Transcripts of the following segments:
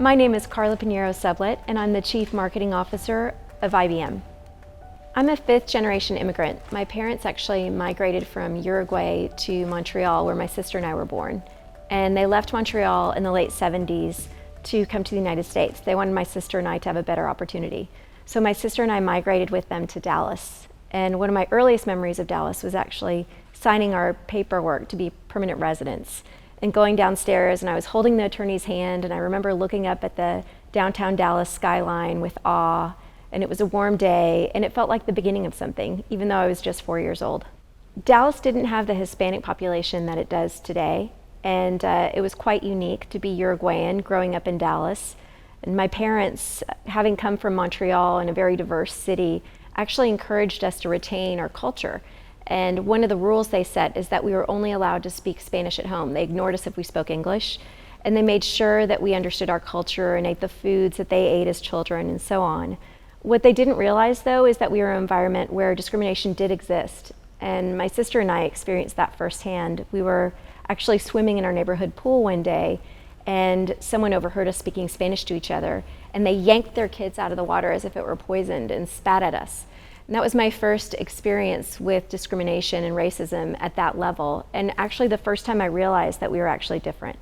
My name is Carla Piñeyro Sublett, and I'm the Chief Marketing Officer of IBM. I'm a fifth-generation immigrant. My parents actually migrated from Uruguay to Montreal, where my sister and I were born. And they left Montreal in the late 70s to come to the United States. They wanted my sister and I to have a better opportunity. So my sister and I migrated with them to Dallas. And one of my earliest memories of Dallas was actually signing our paperwork to be permanent residents and going downstairs, and I was holding the attorney's hand, and I remember looking up at the downtown Dallas skyline with awe, and it was a warm day, and it felt like the beginning of something, even though I was just 4 years old. Dallas didn't have the Hispanic population that it does today, and it was quite unique to be Uruguayan growing up in Dallas. And my parents, having come from Montreal in a very diverse city, actually encouraged us to retain our culture. And one of the rules they set is that we were only allowed to speak Spanish at home. They ignored us if we spoke English, and they made sure that we understood our culture and ate the foods that they ate as children and so on. What they didn't realize, though, is that we were in an environment where discrimination did exist. And my sister and I experienced that firsthand. We were actually swimming in our neighborhood pool one day, and someone overheard us speaking Spanish to each other, and they yanked their kids out of the water as if it were poisoned and spat at us. And that was my first experience with discrimination and racism at that level, and actually the first time I realized that we were actually different.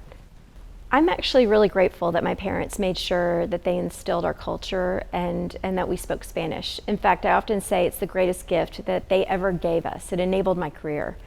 I'm actually really grateful that my parents made sure that they instilled our culture and that we spoke Spanish. In fact, I often say it's the greatest gift that they ever gave us. It enabled my career.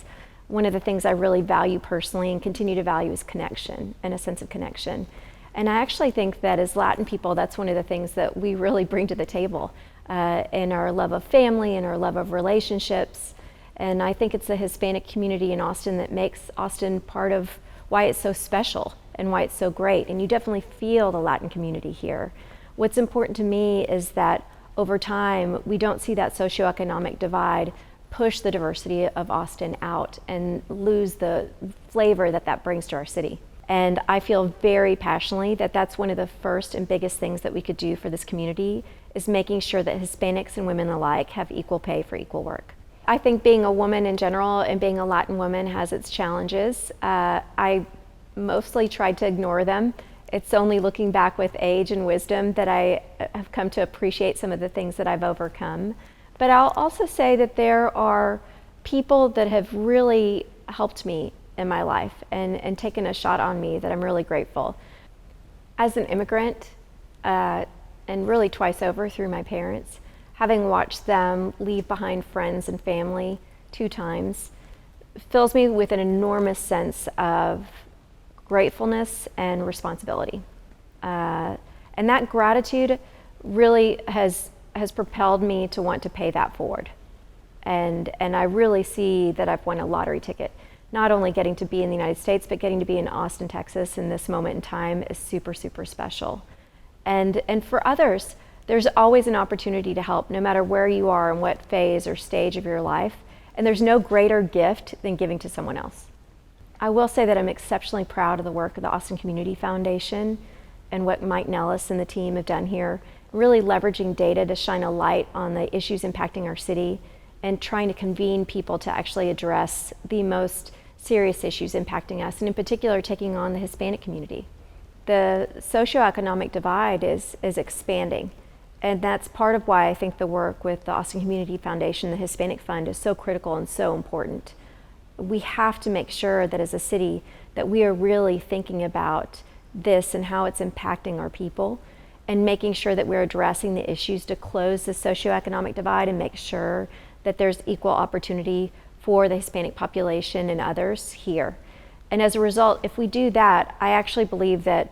One of the things I really value personally and continue to value is connection and a sense of connection. And I actually think that as Latin people, that's one of the things that we really bring to the table. In our love of family and our love of relationships. And I think it's the Hispanic community in Austin that makes Austin part of why it's so special and why it's so great. And you definitely feel the Latin community here. What's important to me is that over time, we don't see that socioeconomic divide push the diversity of Austin out and lose the flavor that that brings to our city. And I feel very passionately that that's one of the first and biggest things that we could do for this community, is making sure that Hispanics and women alike have equal pay for equal work. I think being a woman in general and being a Latin woman has its challenges. I mostly tried to ignore them. It's only looking back with age and wisdom that I have come to appreciate some of the things that I've overcome. But I'll also say that there are people that have really helped me in my life and taken a shot on me that I'm really grateful. As an immigrant, and really twice over through my parents, having watched them leave behind friends and family 2 times, fills me with an enormous sense of gratefulness and responsibility. And that gratitude really has propelled me to want to pay that forward. And I really see that I've won a lottery ticket. Not only getting to be in the United States, but getting to be in Austin, Texas in this moment in time is super, super special. And for others, there's always an opportunity to help, no matter where you are and what phase or stage of your life. And there's no greater gift than giving to someone else. I will say that I'm exceptionally proud of the work of the Austin Community Foundation and what Mike Nellis and the team have done here, really leveraging data to shine a light on the issues impacting our city and trying to convene people to actually address the most serious issues impacting us, and in particular taking on the Hispanic community. The socioeconomic divide is expanding, and that's part of why I think the work with the Austin Community Foundation, the Hispanic Fund, is so critical and so important. We have to make sure that as a city that we are really thinking about this and how it's impacting our people, and making sure that we're addressing the issues to close the socioeconomic divide and make sure that there's equal opportunity for the Hispanic population and others here. And as a result, if we do that, I actually believe that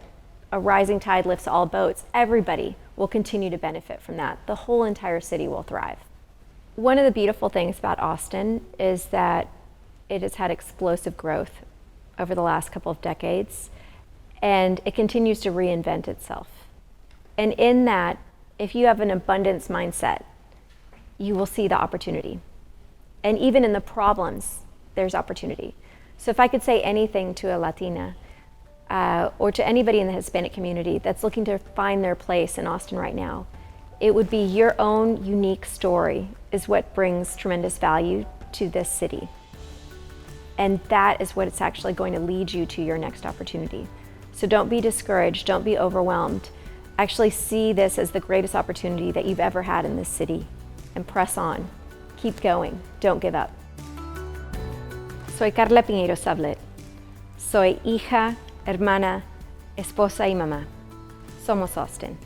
a rising tide lifts all boats. Everybody will continue to benefit from that. The whole entire city will thrive. One of the beautiful things about Austin is that it has had explosive growth over the last couple of decades, and it continues to reinvent itself. And in that, if you have an abundance mindset, you will see the opportunity. And even in the problems, there's opportunity. So if I could say anything to a Latina or to anybody in the Hispanic community that's looking to find their place in Austin right now, it would be your own unique story is what brings tremendous value to this city. And that is what it's actually going to lead you to your next opportunity. So don't be discouraged, don't be overwhelmed. Actually see this as the greatest opportunity that you've ever had in this city, and press on. Keep going, don't give up. Soy Carla Piñeyro Sublett. Soy hija, hermana, esposa y mamá. Somos Austin.